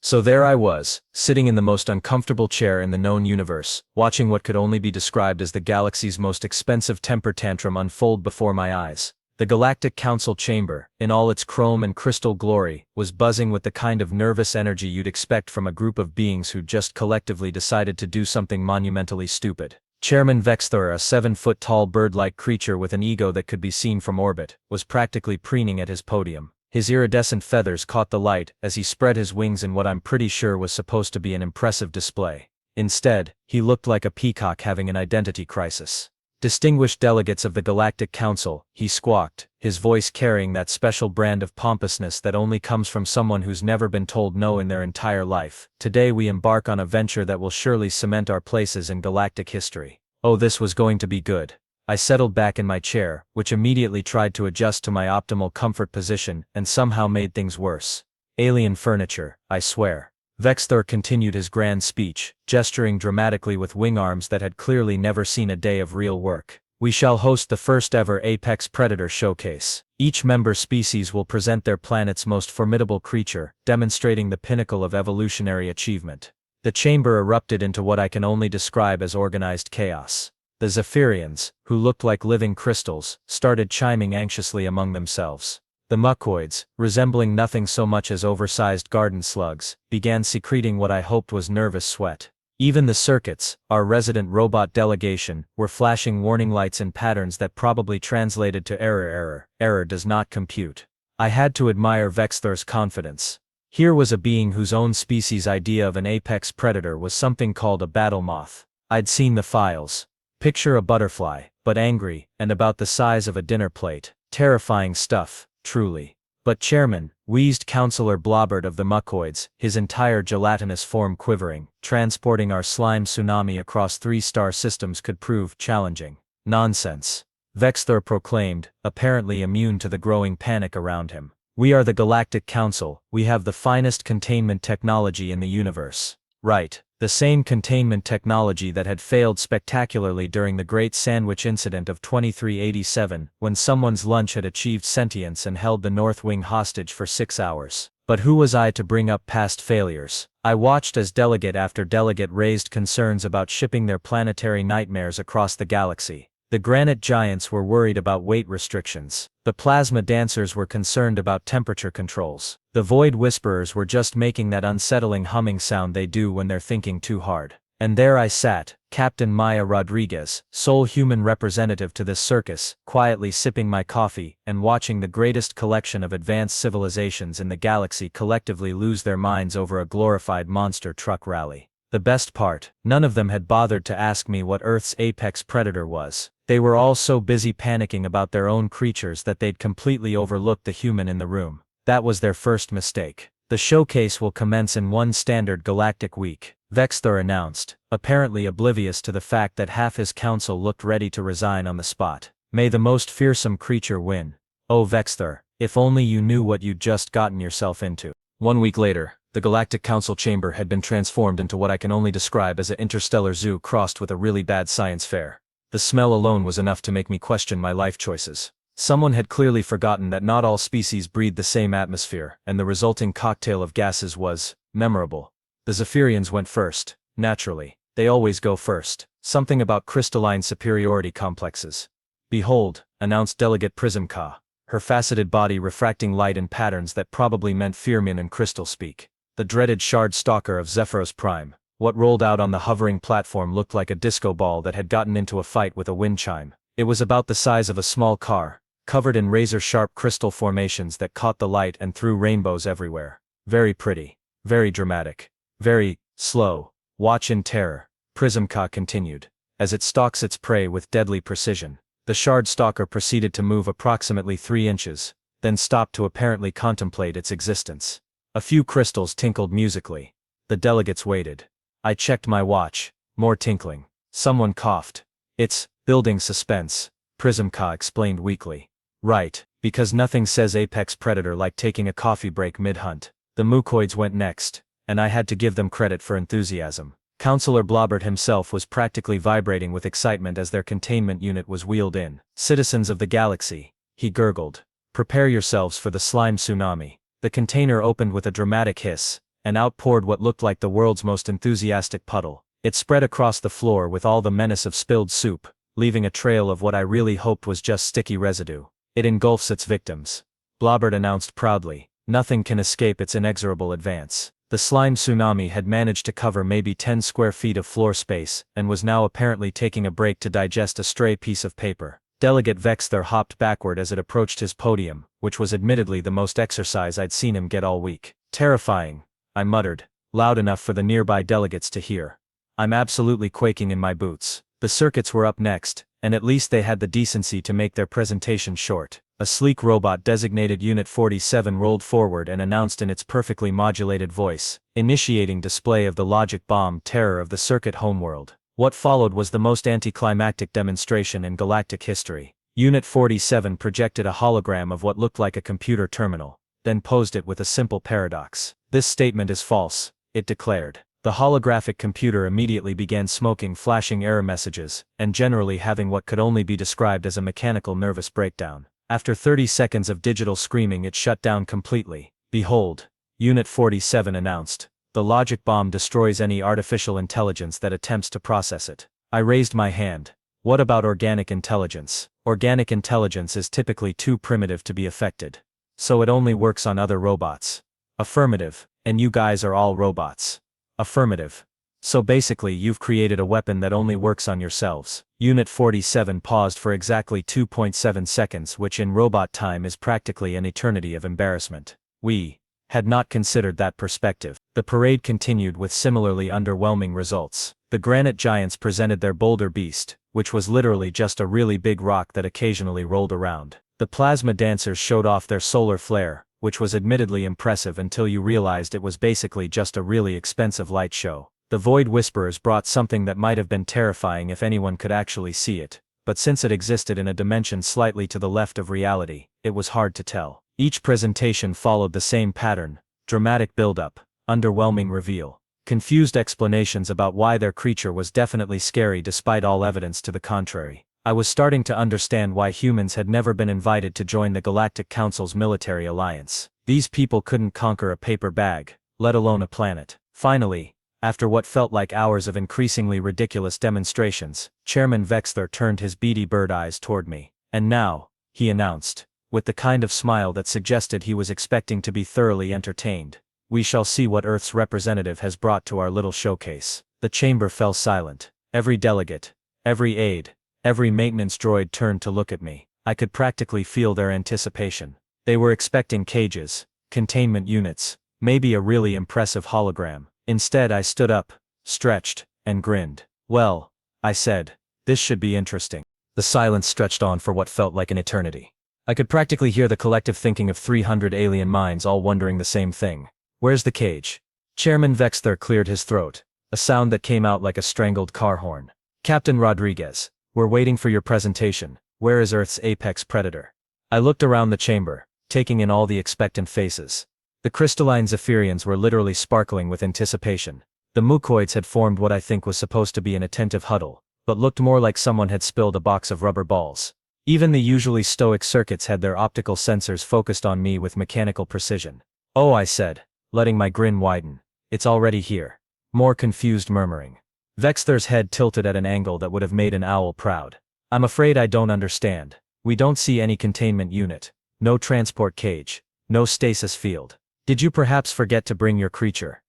So there I was, sitting in the most uncomfortable chair in the known universe, watching what could only be described as the galaxy's most expensive temper tantrum unfold before my eyes. The Galactic Council chamber, in all its chrome and crystal glory, was buzzing with the kind of nervous energy you'd expect from a group of beings who just collectively decided to do something monumentally stupid. Chairman Vexthor, a 7-foot-tall bird-like creature with an ego that could be seen from orbit, was practically preening at his podium. His iridescent feathers caught the light as he spread his wings in what I'm pretty sure was supposed to be an impressive display. Instead, he looked like a peacock having an identity crisis. "Distinguished delegates of the Galactic Council," he squawked, his voice carrying that special brand of pompousness that only comes from someone who's never been told no in their entire life. "Today we embark on a venture that will surely cement our places in galactic history." Oh, this was going to be good. I settled back in my chair, which immediately tried to adjust to my optimal comfort position and somehow made things worse. "Alien furniture, I swear." Vexthor continued his grand speech, gesturing dramatically with wing arms that had clearly never seen a day of real work. "We shall host the first ever Apex Predator Showcase. Each member species will present their planet's most formidable creature, demonstrating the pinnacle of evolutionary achievement." The chamber erupted into what I can only describe as organized chaos. The Zephyrians, who looked like living crystals, started chiming anxiously among themselves. The mucoids, resembling nothing so much as oversized garden slugs, began secreting what I hoped was nervous sweat. Even the circuits, our resident robot delegation, were flashing warning lights in patterns that probably translated to error does not compute. I had to admire Vexthor's confidence. Here was a being whose own species' idea of an apex predator was something called a battle moth. I'd seen the files. Picture a butterfly, but angry, and about the size of a dinner plate. Terrifying stuff, truly. "But Chairman," wheezed Councillor Blobbert of the mucoids, his entire gelatinous form quivering, "transporting our slime tsunami across 3-star systems could prove challenging." "Nonsense," Vexthor proclaimed, apparently immune to the growing panic around him. "We are the Galactic Council, we have the finest containment technology in the universe." Right. The same containment technology that had failed spectacularly during the Great Sandwich Incident of 2387, when someone's lunch had achieved sentience and held the North Wing hostage for 6 hours. But who was I to bring up past failures? I watched as delegate after delegate raised concerns about shipping their planetary nightmares across the galaxy. The granite giants were worried about weight restrictions. The plasma dancers were concerned about temperature controls. The void whisperers were just making that unsettling humming sound they do when they're thinking too hard. And there I sat, Captain Maya Rodriguez, sole human representative to this circus, quietly sipping my coffee and watching the greatest collection of advanced civilizations in the galaxy collectively lose their minds over a glorified monster truck rally. The best part, none of them had bothered to ask me what Earth's apex predator was. They were all so busy panicking about their own creatures that they'd completely overlooked the human in the room. That was their first mistake. "The showcase will commence in one standard galactic week," Vexthor announced, apparently oblivious to the fact that half his council looked ready to resign on the spot. "May the most fearsome creature win." Oh Vexthor, if only you knew what you'd just gotten yourself into. 1 week later, the Galactic Council chamber had been transformed into what I can only describe as an interstellar zoo crossed with a really bad science fair. The smell alone was enough to make me question my life choices. Someone had clearly forgotten that not all species breathe the same atmosphere, and the resulting cocktail of gases was memorable. The Zephyrians went first, naturally. They always go first. Something about crystalline superiority complexes. "Behold," announced Delegate Prismka, her faceted body refracting light in patterns that probably meant Firmin in crystal speak. The dreaded shard stalker of Zephyros Prime. What rolled out on the hovering platform looked like a disco ball that had gotten into a fight with a wind chime. It was about the size of a small car, covered in razor-sharp crystal formations that caught the light and threw rainbows everywhere. Very pretty. Very dramatic. Very slow. "Watch in terror," Prismka continued, as it stalks its prey with deadly precision. The shard stalker proceeded to move approximately 3 inches, then stopped to apparently contemplate its existence. A few crystals tinkled musically. The delegates waited. I checked my watch. More tinkling. Someone coughed. "It's building suspense," Prismka explained weakly. "Right, because nothing says apex predator like taking a coffee break mid-hunt." The mucoids went next, and I had to give them credit for enthusiasm. Councillor Blobbert himself was practically vibrating with excitement as their containment unit was wheeled in. "Citizens of the galaxy," he gurgled, "prepare yourselves for the slime tsunami." The container opened with a dramatic hiss, and out poured what looked like the world's most enthusiastic puddle. It spread across the floor with all the menace of spilled soup, leaving a trail of what I really hoped was just sticky residue. It engulfs its victims. Blobbert announced proudly. Nothing can escape its inexorable advance. The slime tsunami had managed to cover maybe 10 square feet of floor space, and was now apparently taking a break to digest a stray piece of paper. Delegate Vexler hopped backward as it approached his podium, which was admittedly the most exercise I'd seen him get all week. Terrifying, I muttered, loud enough for the nearby delegates to hear. I'm absolutely quaking in my boots. The circuits were up next, and at least they had the decency to make their presentation short. A sleek robot designated Unit 47 rolled forward and announced in its perfectly modulated voice, initiating display of the logic bomb terror of the circuit homeworld. What followed was the most anticlimactic demonstration in galactic history. Unit 47 projected a hologram of what looked like a computer terminal, then posed it with a simple paradox. This statement is false, it declared. The holographic computer immediately began smoking flashing error messages, and generally having what could only be described as a mechanical nervous breakdown. After 30 seconds of digital screaming, it shut down completely. Behold, Unit 47 announced, the logic bomb destroys any artificial intelligence that attempts to process it. I raised my hand. What about organic intelligence? Organic intelligence is typically too primitive to be affected. So it only works on other robots. Affirmative, and you guys are all robots. Affirmative. So basically you've created a weapon that only works on yourselves. Unit 47 paused for exactly 2.7 seconds, which in robot time is practically an eternity of embarrassment. We had not considered that perspective. The parade continued with similarly underwhelming results. The granite giants presented their boulder beast, which was literally just a really big rock that occasionally rolled around. The plasma dancers showed off their solar flare, which was admittedly impressive until you realized it was basically just a really expensive light show. The Void Whisperers brought something that might have been terrifying if anyone could actually see it, but since it existed in a dimension slightly to the left of reality, it was hard to tell. Each presentation followed the same pattern: dramatic build-up, underwhelming reveal, confused explanations about why their creature was definitely scary despite all evidence to the contrary. I was starting to understand why humans had never been invited to join the Galactic Council's military alliance. These people couldn't conquer a paper bag, let alone a planet. Finally, after what felt like hours of increasingly ridiculous demonstrations, Chairman Vexler turned his beady bird eyes toward me. And now, he announced, with the kind of smile that suggested he was expecting to be thoroughly entertained, we shall see what Earth's representative has brought to our little showcase. The chamber fell silent. Every delegate, every aide, every maintenance droid turned to look at me. I could practically feel their anticipation. They were expecting cages, containment units, maybe a really impressive hologram. Instead I stood up, stretched, and grinned. Well, I said, this should be interesting. The silence stretched on for what felt like an eternity. I could practically hear the collective thinking of 300 alien minds all wondering the same thing. Where's the cage? Chairman Vexler cleared his throat, a sound that came out like a strangled car horn. Captain Rodriguez, we're waiting for your presentation. Where is Earth's apex predator? I looked around the chamber, taking in all the expectant faces. The crystalline Zephyrians were literally sparkling with anticipation. The mucoids had formed what I think was supposed to be an attentive huddle, but looked more like someone had spilled a box of rubber balls. Even the usually stoic circuits had their optical sensors focused on me with mechanical precision. Oh, I said, letting my grin widen. It's already here. More confused murmuring. Vexler's head tilted at an angle that would have made an owl proud. I'm afraid I don't understand. We don't see any containment unit. No transport cage. No stasis field. Did you perhaps forget to bring your creature?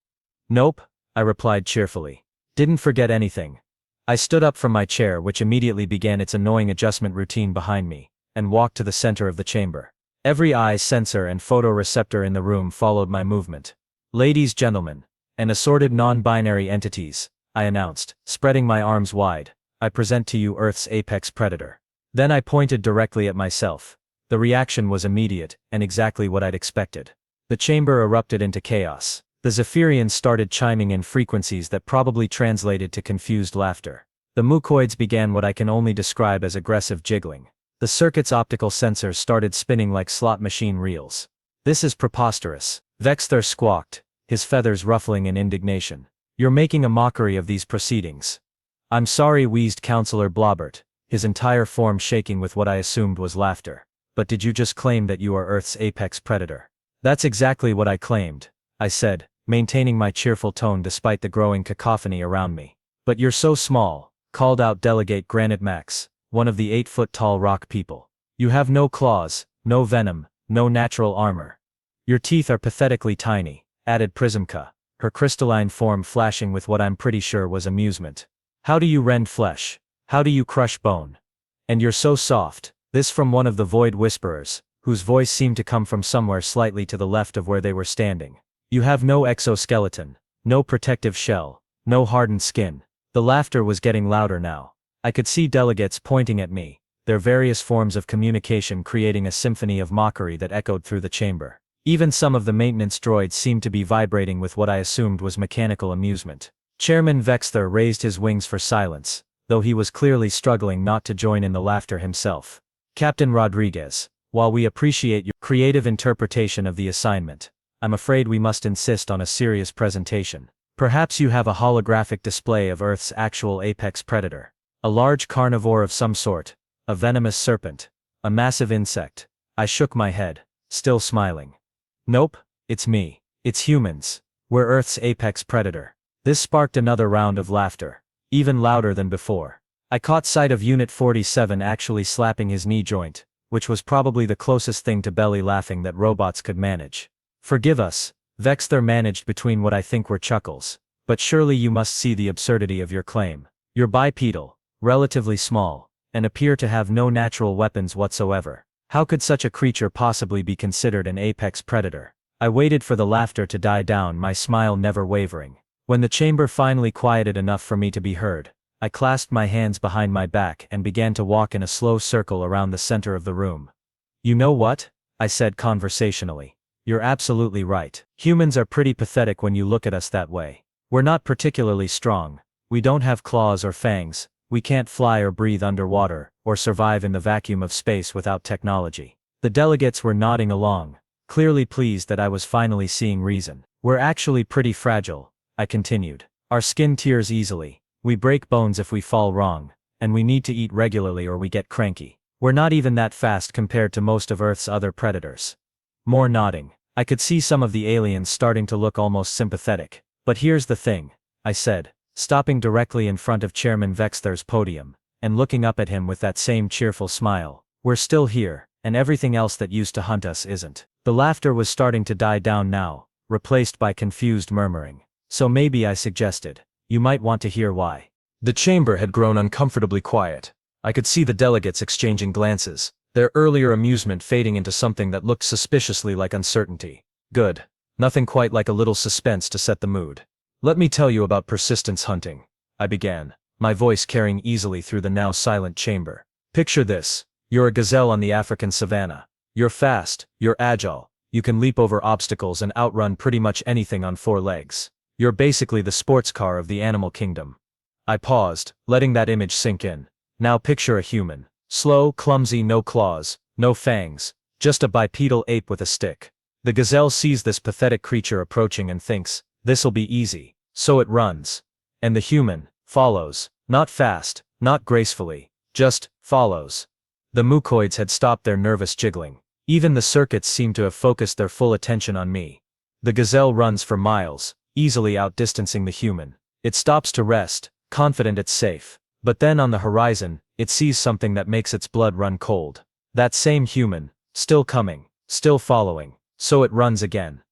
Nope, I replied cheerfully. Didn't forget anything. I stood up from my chair, which immediately began its annoying adjustment routine behind me, and walked to the center of the chamber. Every eye sensor and photoreceptor in the room followed my movement. Ladies, gentlemen, and assorted non-binary entities, I announced, spreading my arms wide, I present to you Earth's apex predator. Then I pointed directly at myself. The reaction was immediate, and exactly what I'd expected. The chamber erupted into chaos. The Zephyrians started chiming in frequencies that probably translated to confused laughter. The mucoids began what I can only describe as aggressive jiggling. The circuit's optical sensors started spinning like slot machine reels. This is preposterous, Vexler squawked, his feathers ruffling in indignation. You're making a mockery of these proceedings. I'm sorry, wheezed Counselor Blobbert, his entire form shaking with what I assumed was laughter. But did you just claim that you are Earth's apex predator? That's exactly what I claimed, I said, maintaining my cheerful tone despite the growing cacophony around me. But you're so small, called out Delegate Granite Max, one of the 8-foot-tall rock people. You have no claws, no venom, no natural armor. Your teeth are pathetically tiny, added Prismka, her crystalline form flashing with what I'm pretty sure was amusement. How do you rend flesh? How do you crush bone? And you're so soft. This from one of the Void Whisperers, whose voice seemed to come from somewhere slightly to the left of where they were standing. You have no exoskeleton, no protective shell, no hardened skin. The laughter was getting louder now. I could see delegates pointing at me, their various forms of communication creating a symphony of mockery that echoed through the chamber. Even some of the maintenance droids seemed to be vibrating with what I assumed was mechanical amusement. Chairman Vexther raised his wings for silence, though he was clearly struggling not to join in the laughter himself. Captain Rodriguez, while we appreciate your creative interpretation of the assignment, I'm afraid we must insist on a serious presentation. Perhaps you have a holographic display of Earth's actual apex predator. A large carnivore of some sort, a venomous serpent, a massive insect. I shook my head, still smiling. Nope, it's me. It's humans. We're Earth's apex predator. This sparked another round of laughter, even louder than before. I caught sight of Unit 47 actually slapping his knee joint, which was probably the closest thing to belly laughing that robots could manage. Forgive us, Vexther managed between what I think were chuckles, but surely you must see the absurdity of your claim. You're bipedal, relatively small, and appear to have no natural weapons whatsoever. How could such a creature possibly be considered an apex predator? I waited for the laughter to die down, my smile never wavering. When the chamber finally quieted enough for me to be heard, I clasped my hands behind my back and began to walk in a slow circle around the center of the room. You know what? I said conversationally. You're absolutely right. Humans are pretty pathetic when you look at us that way. We're not particularly strong. We don't have claws or fangs. We can't fly or breathe underwater, or survive in the vacuum of space without technology. The delegates were nodding along, clearly pleased that I was finally seeing reason. We're actually pretty fragile, I continued. Our skin tears easily, we break bones if we fall wrong, and we need to eat regularly or we get cranky. We're not even that fast compared to most of Earth's other predators. More nodding. I could see some of the aliens starting to look almost sympathetic. But here's the thing, I said, stopping directly in front of Chairman Vexther's podium, and looking up at him with that same cheerful smile. We're still here, and everything else that used to hunt us isn't. The laughter was starting to die down now, replaced by confused murmuring. So maybe, I suggested, you might want to hear why. The chamber had grown uncomfortably quiet. I could see the delegates exchanging glances, their earlier amusement fading into something that looked suspiciously like uncertainty. Good. Nothing quite like a little suspense to set the mood. Let me tell you about persistence hunting, I began, my voice carrying easily through the now silent chamber. Picture this. You're a gazelle on the African savanna. You're fast, you're agile, you can leap over obstacles and outrun pretty much anything on 4 legs. You're basically the sports car of the animal kingdom. I paused, letting that image sink in. Now picture a human. Slow, clumsy, no claws, no fangs, just a bipedal ape with a stick. The gazelle sees this pathetic creature approaching and thinks, this'll be easy. So it runs. And the human follows, not fast, not gracefully, just follows. The mucoids had stopped their nervous jiggling. Even the circuits seemed to have focused their full attention on me. The gazelle runs for miles, easily outdistancing the human. It stops to rest, confident it's safe. But then on the horizon, it sees something that makes its blood run cold. That same human, still coming, still following. So it runs again.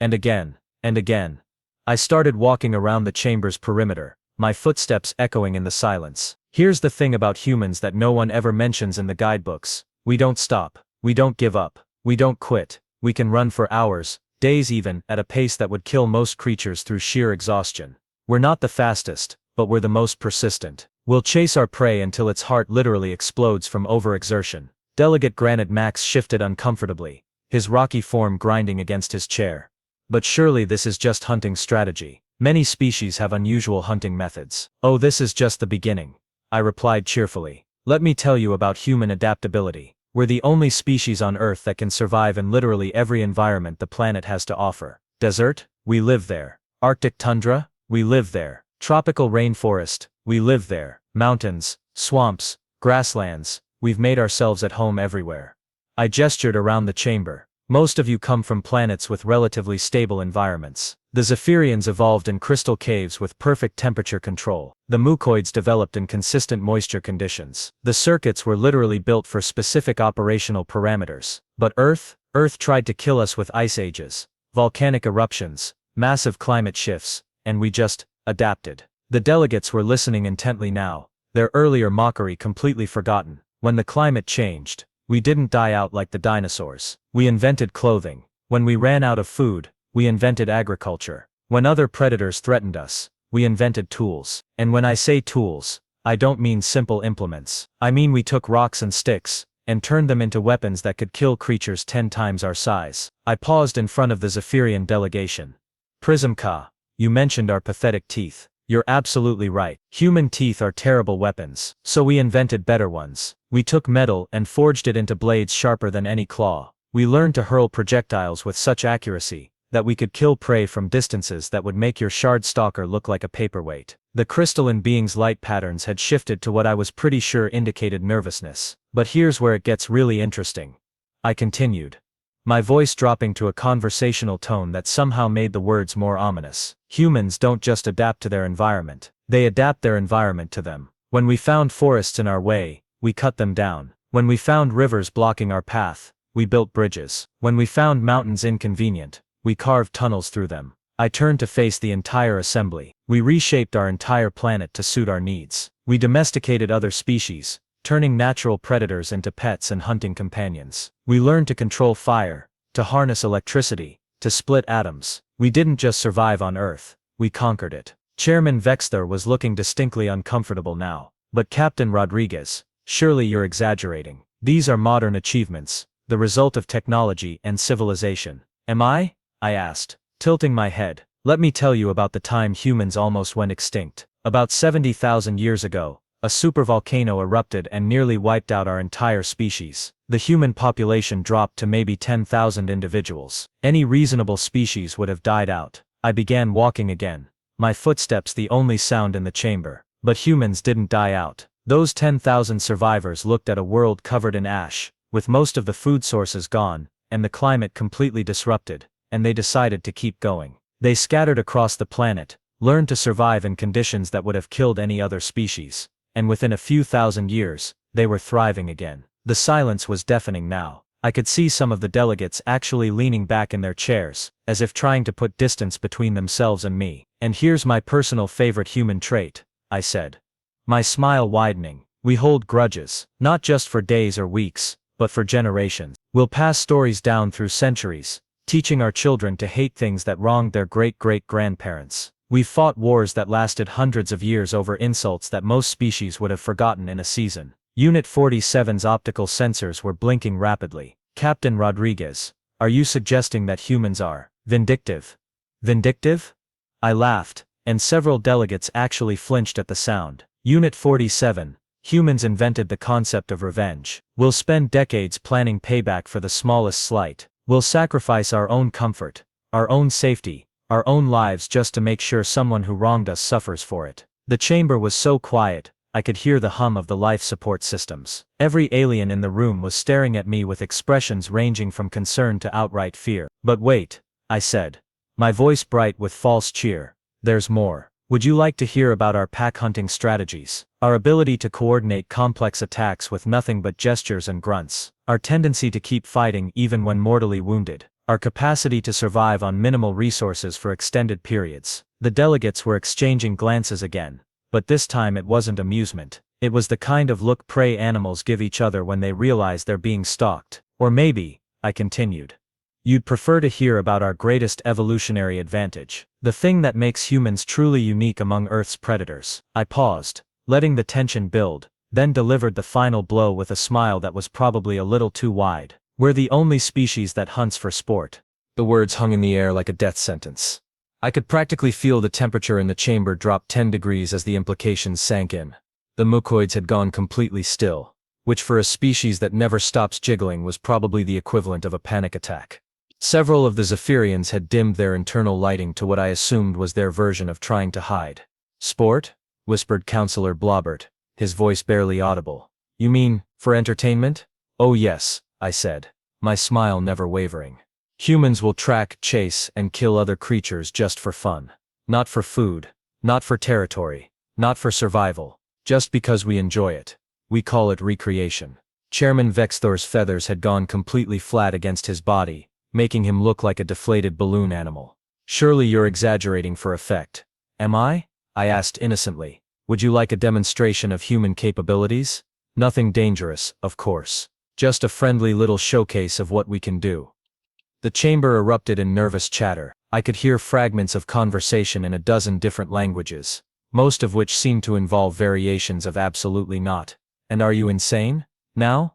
And again, and again. I started walking around the chamber's perimeter, my footsteps echoing in the silence. Here's the thing about humans that no one ever mentions in the guidebooks. We don't stop. We don't give up. We don't quit. We can run for hours, days even, at a pace that would kill most creatures through sheer exhaustion. We're not the fastest, but we're the most persistent. We'll chase our prey until its heart literally explodes from overexertion. Delegate Granite Max shifted uncomfortably, his rocky form grinding against his chair. But surely this is just hunting strategy. Many species have unusual hunting methods. Oh, this is just the beginning, I replied cheerfully. Let me tell you about human adaptability. We're the only species on Earth that can survive in literally every environment the planet has to offer. Desert? We live there. Arctic tundra? We live there. Tropical rainforest? We live there. Mountains, swamps, grasslands, we've made ourselves at home everywhere. I gestured around the chamber, Most of you come from planets with relatively stable environments. The Zephyrians evolved in crystal caves with perfect temperature control. The mucoids developed in consistent moisture conditions. The circuits were literally built for specific operational parameters. But Earth tried to kill us with ice ages, volcanic eruptions, massive climate shifts, and we just adapted. The delegates were listening intently now, their earlier mockery completely forgotten. When the climate changed, we didn't die out like the dinosaurs. We invented clothing. When we ran out of food, we invented agriculture. When other predators threatened us, we invented tools. And when I say tools, I don't mean simple implements. I mean we took rocks and sticks, and turned them into weapons that could kill creatures 10 times our size. I paused in front of the Zephyrian delegation. Prismka, you mentioned our pathetic teeth. You're absolutely right. Human teeth are terrible weapons. So we invented better ones. We took metal and forged it into blades sharper than any claw. We learned to hurl projectiles with such accuracy that we could kill prey from distances that would make your shard stalker look like a paperweight. The crystalline being's light patterns had shifted to what I was pretty sure indicated nervousness. But here's where it gets really interesting. I continued, my voice dropping to a conversational tone that somehow made the words more ominous. Humans don't just adapt to their environment. They adapt their environment to them. When we found forests in our way, we cut them down. When we found rivers blocking our path, we built bridges. When we found mountains inconvenient, we carved tunnels through them. I turned to face the entire assembly. We reshaped our entire planet to suit our needs. We domesticated other species, turning natural predators into pets and hunting companions. We learned to control fire, to harness electricity, to split atoms. We didn't just survive on Earth, we conquered it. Chairman Vexter was looking distinctly uncomfortable now. But Captain Rodriguez, surely you're exaggerating. These are modern achievements, the result of technology and civilization. Am I? I asked, tilting my head. Let me tell you about the time humans almost went extinct. About 70,000 years ago, a supervolcano erupted and nearly wiped out our entire species. The human population dropped to maybe 10,000 individuals. Any reasonable species would have died out. I began walking again, my footsteps the only sound in the chamber. But humans didn't die out. Those 10,000 survivors looked at a world covered in ash, with most of the food sources gone, and the climate completely disrupted, and they decided to keep going. They scattered across the planet, learned to survive in conditions that would have killed any other species. And within a few thousand years, they were thriving again. The silence was deafening now. I could see some of the delegates actually leaning back in their chairs, as if trying to put distance between themselves and me. And here's my personal favorite human trait, I said. My smile widening. We hold grudges, not just for days or weeks, but for generations. We'll pass stories down through centuries, teaching our children to hate things that wronged their great-great-grandparents. We've fought wars that lasted hundreds of years over insults that most species would have forgotten in a season. Unit 47's optical sensors were blinking rapidly. Captain Rodriguez, are you suggesting that humans are vindictive? Vindictive? I laughed, and several delegates actually flinched at the sound. Unit 47, humans invented the concept of revenge. We'll spend decades planning payback for the smallest slight. We'll sacrifice our own comfort, our own safety, our own lives just to make sure someone who wronged us suffers for it. The chamber was so quiet, I could hear the hum of the life support systems. Every alien in the room was staring at me with expressions ranging from concern to outright fear. But wait, I said, my voice bright with false cheer, there's more. Would you like to hear about our pack hunting strategies? Our ability to coordinate complex attacks with nothing but gestures and grunts. Our tendency to keep fighting even when mortally wounded. Our capacity to survive on minimal resources for extended periods. The delegates were exchanging glances again, but this time it wasn't amusement. It was the kind of look prey animals give each other when they realize they're being stalked. Or maybe, I continued, you'd prefer to hear about our greatest evolutionary advantage. The thing that makes humans truly unique among Earth's predators. I paused, letting the tension build, then delivered the final blow with a smile that was probably a little too wide. We're the only species that hunts for sport. The words hung in the air like a death sentence. I could practically feel the temperature in the chamber drop 10 degrees as the implications sank in. The mucoids had gone completely still, which for a species that never stops jiggling was probably the equivalent of a panic attack. Several of the Zephyrians had dimmed their internal lighting to what I assumed was their version of trying to hide. Sport? Whispered Counselor Blobbert, his voice barely audible. You mean, for entertainment? Oh yes, I said. my smile never wavering. Humans will track, chase, and kill other creatures just for fun. Not for food, not for territory, not for survival, just because we enjoy it. We call it recreation. Chairman Vexthor's feathers had gone completely flat against his body, making him look like a deflated balloon animal. Surely you're exaggerating for effect. Am I? I asked innocently. Would you like a demonstration of human capabilities? Nothing dangerous, of course. Just a friendly little showcase of what we can do. The chamber erupted in nervous chatter. I could hear fragments of conversation in a dozen different languages, most of which seemed to involve variations of absolutely not. And are you insane? Now?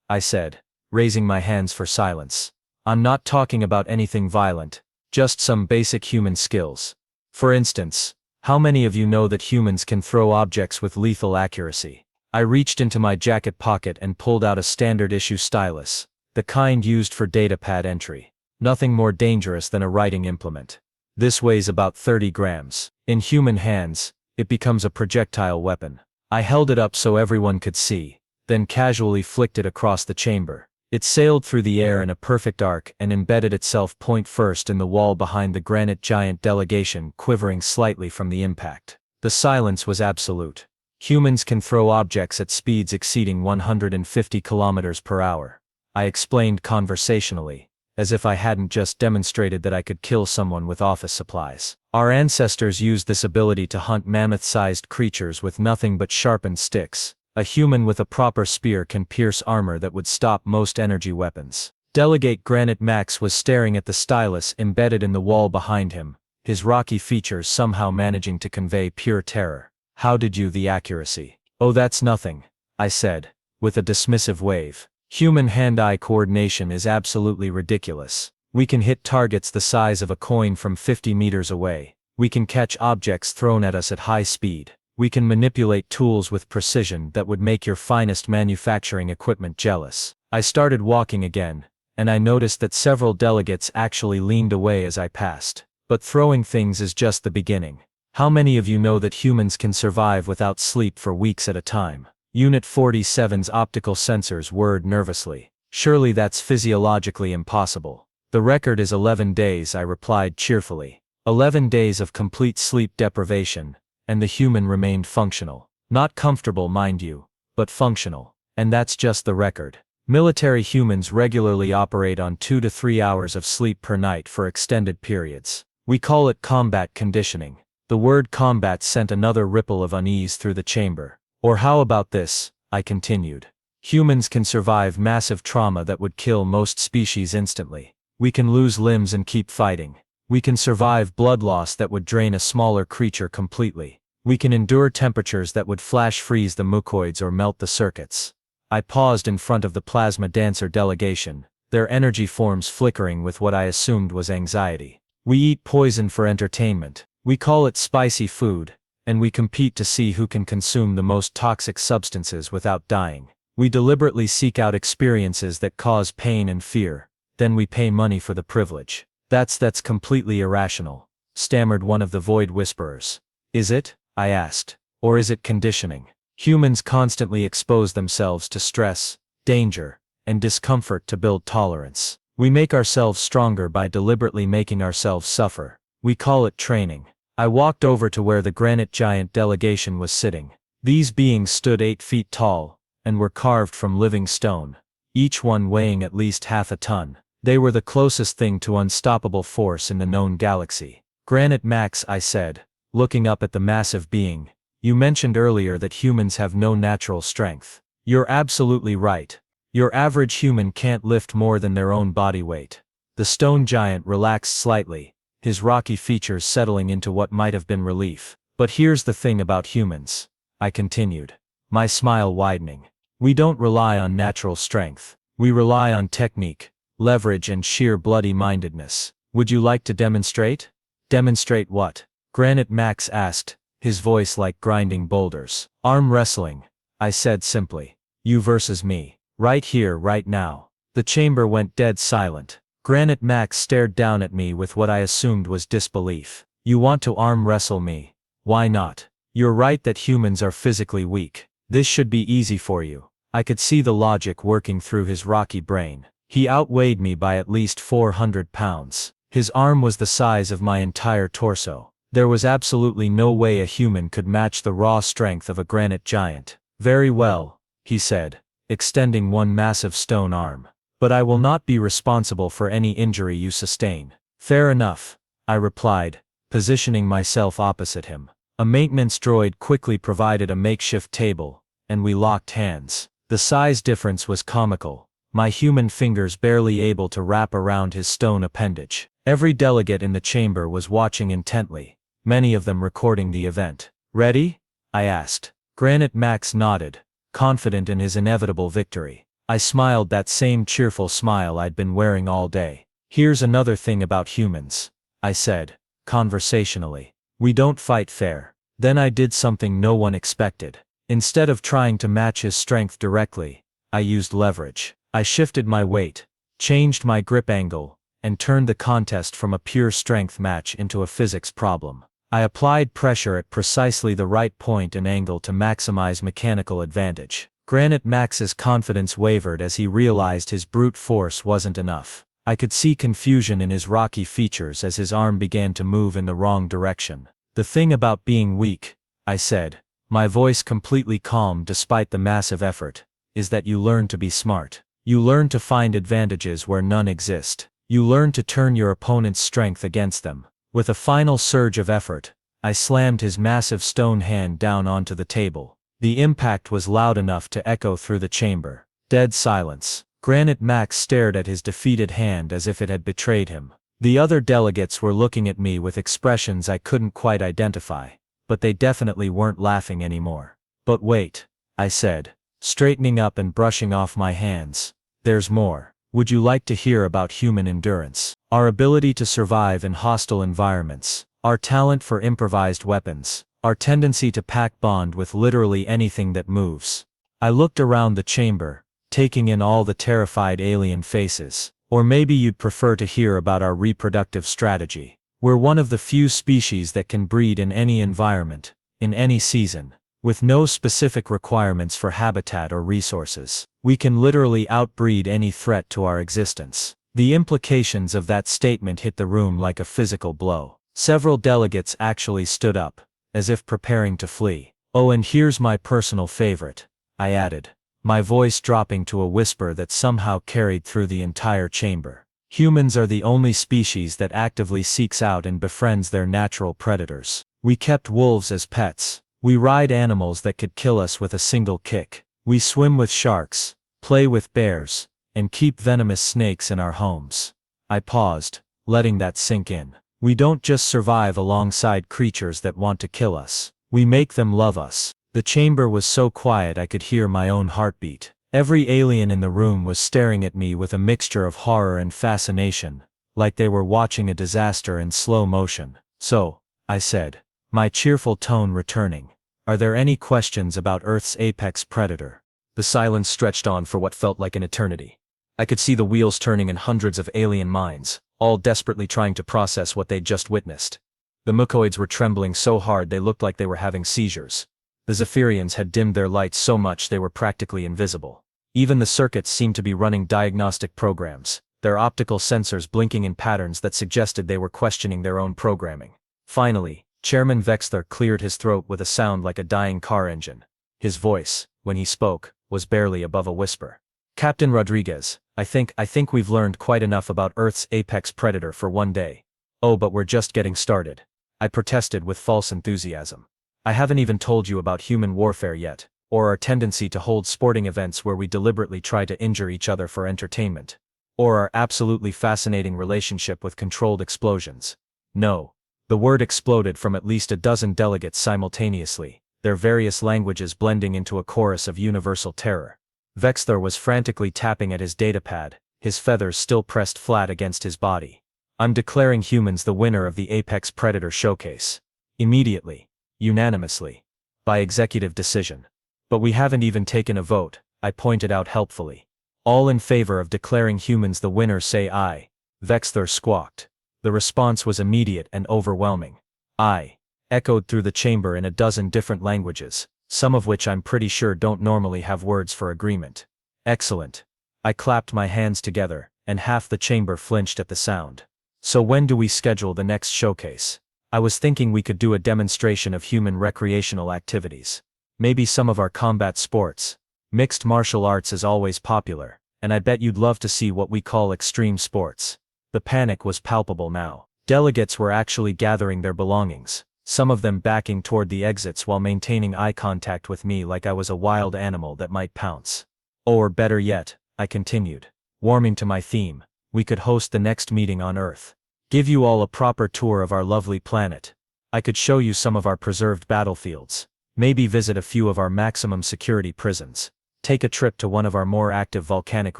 I said, raising my hands for silence. I'm not talking about anything violent, just some basic human skills. For instance, how many of you know that humans can throw objects with lethal accuracy? I reached into my jacket pocket and pulled out a standard-issue stylus, the kind used for datapad entry. Nothing more dangerous than a writing implement. This weighs about 30 grams. In human hands, it becomes a projectile weapon. I held it up so everyone could see, then casually flicked it across the chamber. It sailed through the air in a perfect arc and embedded itself point first in the wall behind the granite giant delegation, quivering slightly from the impact. The silence was absolute. Humans can throw objects at speeds exceeding 150 kilometers per hour. I explained conversationally, as if I hadn't just demonstrated that I could kill someone with office supplies. Our ancestors used this ability to hunt mammoth-sized creatures with nothing but sharpened sticks. A human with a proper spear can pierce armor that would stop most energy weapons. Delegate Granite Max was staring at the stylus embedded in the wall behind him, his rocky features somehow managing to convey pure terror. How did you the accuracy? Oh, that's nothing, I said, with a dismissive wave. Human hand-eye coordination is absolutely ridiculous. We can hit targets the size of a coin from 50 meters away. We can catch objects thrown at us at high speed. We can manipulate tools with precision that would make your finest manufacturing equipment jealous. I started walking again, and I noticed that several delegates actually leaned away as I passed. But throwing things is just the beginning. How many of you know that humans can survive without sleep for weeks at a time? Unit 47's optical sensors whirred nervously. Surely that's physiologically impossible. The record is 11 days, I replied cheerfully. 11 days of complete sleep deprivation, and the human remained functional. Not comfortable, mind you, but functional. And that's just the record. Military humans regularly operate on 2 to 3 hours of sleep per night for extended periods. We call it combat conditioning. The word combat sent another ripple of unease through the chamber. Or how about this? I continued. Humans can survive massive trauma that would kill most species instantly. We can lose limbs and keep fighting. We can survive blood loss that would drain a smaller creature completely. We can endure temperatures that would flash freeze the mucoids or melt the circuits. I paused in front of the plasma dancer delegation, their energy forms flickering with what I assumed was anxiety. We eat poison for entertainment. We call it spicy food, and we compete to see who can consume the most toxic substances without dying. We deliberately seek out experiences that cause pain and fear, then we pay money for the privilege. That's completely irrational, stammered one of the Void Whisperers. Is it? I asked. Or is it conditioning? Humans constantly expose themselves to stress, danger, and discomfort to build tolerance. We make ourselves stronger by deliberately making ourselves suffer. We call it training. I walked over to where the granite giant delegation was sitting. These beings stood 8 feet tall, and were carved from living stone, each one weighing at least half a ton. They were the closest thing to unstoppable force in the known galaxy. Granite Max, I said, looking up at the massive being, you mentioned earlier that humans have no natural strength. You're absolutely right. Your average human can't lift more than their own body weight. The stone giant relaxed slightly, his rocky features settling into what might have been relief. But here's the thing about humans, I continued, my smile widening. We don't rely on natural strength. We rely on technique, leverage, and sheer bloody-mindedness. Would you like to demonstrate? Demonstrate what? Granite Max asked, his voice like grinding boulders. Arm wrestling, I said simply. You versus me. Right here, right now. The chamber went dead silent. Granite Max stared down at me with what I assumed was disbelief. You want to arm wrestle me? Why not? You're right that humans are physically weak. This should be easy for you. I could see the logic working through his rocky brain. He outweighed me by at least 400 pounds. His arm was the size of my entire torso. There was absolutely no way a human could match the raw strength of a granite giant. "Very well," he said, extending one massive stone arm. "But I will not be responsible for any injury you sustain." "Fair enough," I replied, positioning myself opposite him. A maintenance droid quickly provided a makeshift table, and we locked hands. The size difference was comical, my human fingers barely able to wrap around his stone appendage. Every delegate in the chamber was watching intently, many of them recording the event. "Ready?" I asked. Granite Max nodded, confident in his inevitable victory. I smiled that same cheerful smile I'd been wearing all day. "Here's another thing about humans," I said, conversationally. "We don't fight fair." Then I did something no one expected. Instead of trying to match his strength directly, I used leverage. I shifted my weight, changed my grip angle, and turned the contest from a pure strength match into a physics problem. I applied pressure at precisely the right point and angle to maximize mechanical advantage. Granite Max's confidence wavered as he realized his brute force wasn't enough. I could see confusion in his rocky features as his arm began to move in the wrong direction. "The thing about being weak," I said, my voice completely calm despite the massive effort, "is that you learn to be smart. You learn to find advantages where none exist. You learn to turn your opponent's strength against them." With a final surge of effort, I slammed his massive stone hand down onto the table. The impact was loud enough to echo through the chamber. Dead silence. Granite Max stared at his defeated hand as if it had betrayed him. The other delegates were looking at me with expressions I couldn't quite identify, but they definitely weren't laughing anymore. "But wait," I said, straightening up and brushing off my hands. "There's more. Would you like to hear about human endurance? Our ability to survive in hostile environments, our talent for improvised weapons, our tendency to pack bond with literally anything that moves." I looked around the chamber, taking in all the terrified alien faces. "Or maybe you'd prefer to hear about our reproductive strategy. We're one of the few species that can breed in any environment, in any season, with no specific requirements for habitat or resources. We can literally outbreed any threat to our existence." The implications of that statement hit the room like a physical blow. Several delegates actually stood up, as if preparing to flee. "Oh, and here's my personal favorite," I added, my voice dropping to a whisper that somehow carried through the entire chamber. "Humans are the only species that actively seeks out and befriends their natural predators. We kept wolves as pets. We ride animals that could kill us with a single kick. We swim with sharks, play with bears, and keep venomous snakes in our homes." I paused, letting that sink in. "We don't just survive alongside creatures that want to kill us. We make them love us." The chamber was so quiet I could hear my own heartbeat. Every alien in the room was staring at me with a mixture of horror and fascination, like they were watching a disaster in slow motion. "So," I said, my cheerful tone returning, "are there any questions about Earth's apex predator?" The silence stretched on for what felt like an eternity. I could see the wheels turning in hundreds of alien minds, all desperately trying to process what they'd just witnessed. The mucoids were trembling so hard they looked like they were having seizures. The Zephyrians had dimmed their lights so much they were practically invisible. Even the circuits seemed to be running diagnostic programs, their optical sensors blinking in patterns that suggested they were questioning their own programming. Finally, Chairman Vexler cleared his throat with a sound like a dying car engine. His voice, when he spoke, was barely above a whisper. "Captain Rodriguez, I think we've learned quite enough about Earth's apex predator for one day." "Oh, but we're just getting started," I protested with false enthusiasm. "I haven't even told you about human warfare yet, or our tendency to hold sporting events where we deliberately try to injure each other for entertainment, or our absolutely fascinating relationship with controlled explosions." "No." The word exploded from at least a dozen delegates simultaneously, their various languages blending into a chorus of universal terror. Vexler was frantically tapping at his datapad, his feathers still pressed flat against his body. "I'm declaring humans the winner of the Apex Predator Showcase. Immediately. Unanimously. By executive decision." "But we haven't even taken a vote," I pointed out helpfully. "All in favor of declaring humans the winner say aye," Vexler squawked. The response was immediate and overwhelming. "Aye," echoed through the chamber in a dozen different languages, some of which I'm pretty sure don't normally have words for agreement. "Excellent," I clapped my hands together, and half the chamber flinched at the sound. So when do we schedule the next showcase? I was thinking we could do a demonstration of human recreational activities. Maybe some of our combat sports. Mixed martial arts is always popular, and I bet you'd love to see what we call extreme sports. The panic was palpable now. Delegates were actually gathering their belongings, some of them backing toward the exits while maintaining eye contact with me like I was a wild animal that might pounce. Or better yet, I continued, warming to my theme, we could host the next meeting on Earth. Give you all a proper tour of our lovely planet. I could show you some of our preserved battlefields. Maybe visit a few of our maximum security prisons. Take a trip to one of our more active volcanic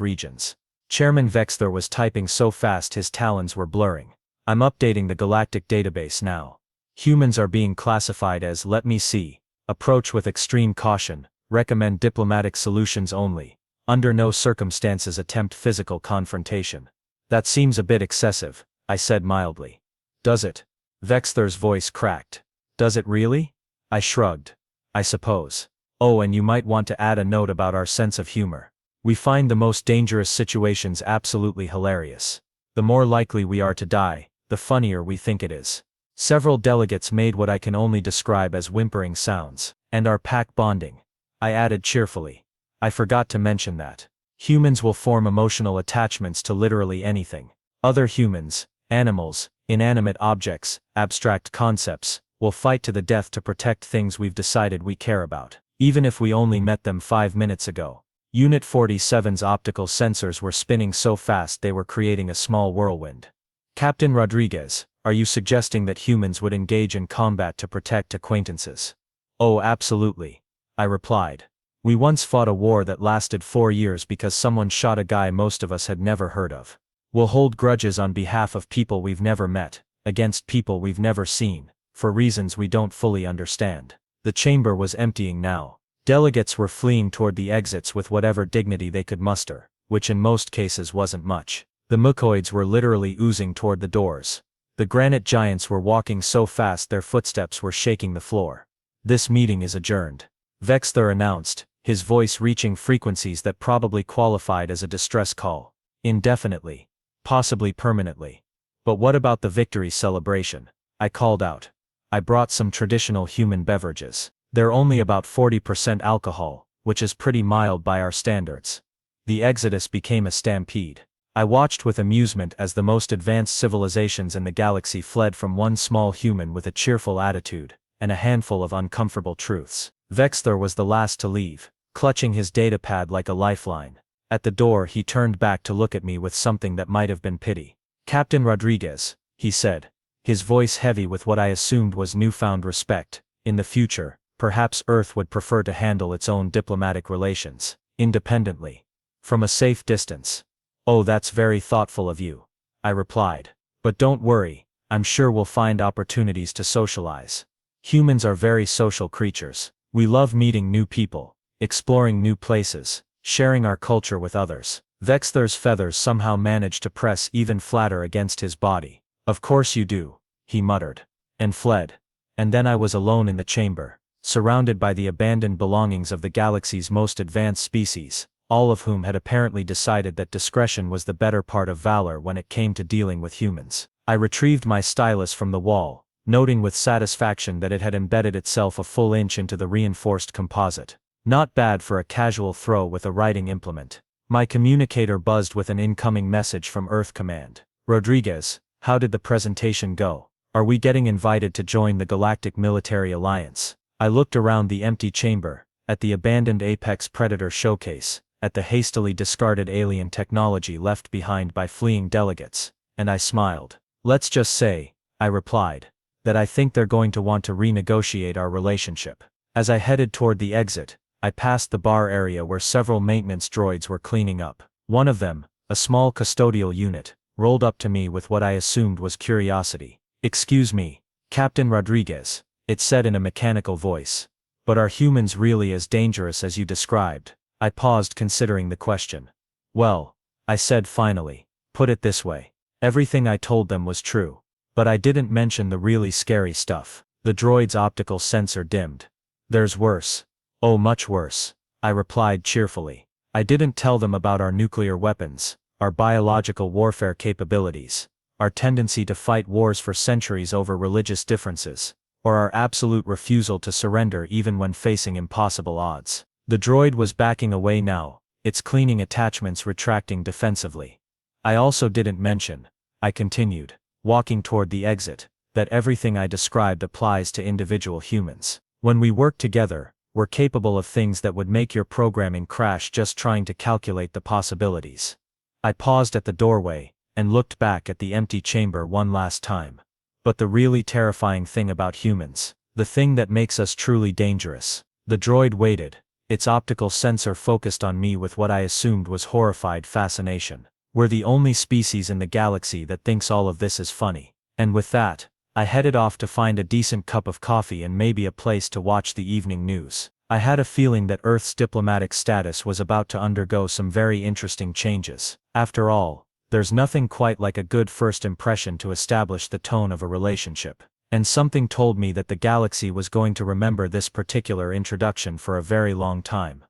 regions. Chairman Vexler was typing so fast his talons were blurring. I'm updating the galactic database now. Humans are being classified as, let me see, approach with extreme caution, recommend diplomatic solutions only, under no circumstances attempt physical confrontation. That seems a bit excessive, I said mildly. Does it? Vexler's voice cracked. Does it really? I shrugged. I suppose. Oh, and you might want to add a note about our sense of humor. We find the most dangerous situations absolutely hilarious. The more likely we are to die, the funnier we think it is. Several delegates made what I can only describe as whimpering sounds, and are pack bonding. I added cheerfully. I forgot to mention that. Humans will form emotional attachments to literally anything. Other humans, animals, inanimate objects, abstract concepts, will fight to the death to protect things we've decided we care about, even if we only met them 5 minutes ago. Unit 47's optical sensors were spinning so fast they were creating a small whirlwind. Captain Rodriguez, are you suggesting that humans would engage in combat to protect acquaintances? Oh, absolutely. I replied. We once fought a war that lasted 4 years because someone shot a guy most of us had never heard of. We'll hold grudges on behalf of people we've never met, against people we've never seen, for reasons we don't fully understand. The chamber was emptying now. Delegates were fleeing toward the exits with whatever dignity they could muster, which in most cases wasn't much. The mucoids were literally oozing toward the doors. The granite giants were walking so fast their footsteps were shaking the floor. This meeting is adjourned. Vexler announced, his voice reaching frequencies that probably qualified as a distress call. Indefinitely. Possibly permanently. But what about the victory celebration? I called out. I brought some traditional human beverages. They're only about 40% alcohol, which is pretty mild by our standards. The exodus became a stampede. I watched with amusement as the most advanced civilizations in the galaxy fled from one small human with a cheerful attitude, and a handful of uncomfortable truths. Vexler was the last to leave, clutching his datapad like a lifeline. At the door he turned back to look at me with something that might have been pity. Captain Rodriguez, he said, his voice heavy with what I assumed was newfound respect, in the future, perhaps Earth would prefer to handle its own diplomatic relations, independently. From a safe distance. Oh, that's very thoughtful of you. I replied. But don't worry, I'm sure we'll find opportunities to socialize. Humans are very social creatures. We love meeting new people, exploring new places, sharing our culture with others. Vexler's feathers somehow managed to press even flatter against his body. Of course you do, he muttered. And fled. And then I was alone in the chamber, surrounded by the abandoned belongings of the galaxy's most advanced species, all of whom had apparently decided that discretion was the better part of valor when it came to dealing with humans. I retrieved my stylus from the wall, noting with satisfaction that it had embedded itself a full inch into the reinforced composite. Not bad for a casual throw with a writing implement. My communicator buzzed with an incoming message from Earth Command. Rodriguez, how did the presentation go? Are we getting invited to join the Galactic Military Alliance? I looked around the empty chamber, at the abandoned Apex Predator showcase, at the hastily discarded alien technology left behind by fleeing delegates, and I smiled. Let's just say, I replied, that I think they're going to want to renegotiate our relationship. As I headed toward the exit, I passed the bar area where several maintenance droids were cleaning up. One of them, a small custodial unit, rolled up to me with what I assumed was curiosity. Excuse me, Captain Rodriguez, it said in a mechanical voice. But are humans really as dangerous as you described? I paused considering the question. Well, I said finally, put it this way. Everything I told them was true. But I didn't mention the really scary stuff. The droid's optical sensor dimmed. There's worse. Oh, much worse, I replied cheerfully. I didn't tell them about our nuclear weapons, our biological warfare capabilities, our tendency to fight wars for centuries over religious differences, or our absolute refusal to surrender even when facing impossible odds. The droid was backing away now, its cleaning attachments retracting defensively. I also didn't mention, I continued, walking toward the exit, that everything I described applies to individual humans. When we work together, we're capable of things that would make your programming crash just trying to calculate the possibilities. I paused at the doorway, and looked back at the empty chamber one last time. But the really terrifying thing about humans, the thing that makes us truly dangerous. The droid waited, its optical sensor focused on me with what I assumed was horrified fascination. We're the only species in the galaxy that thinks all of this is funny. And with that, I headed off to find a decent cup of coffee and maybe a place to watch the evening news. I had a feeling that Earth's diplomatic status was about to undergo some very interesting changes. After all, there's nothing quite like a good first impression to establish the tone of a relationship. And something told me that the galaxy was going to remember this particular introduction for a very long time.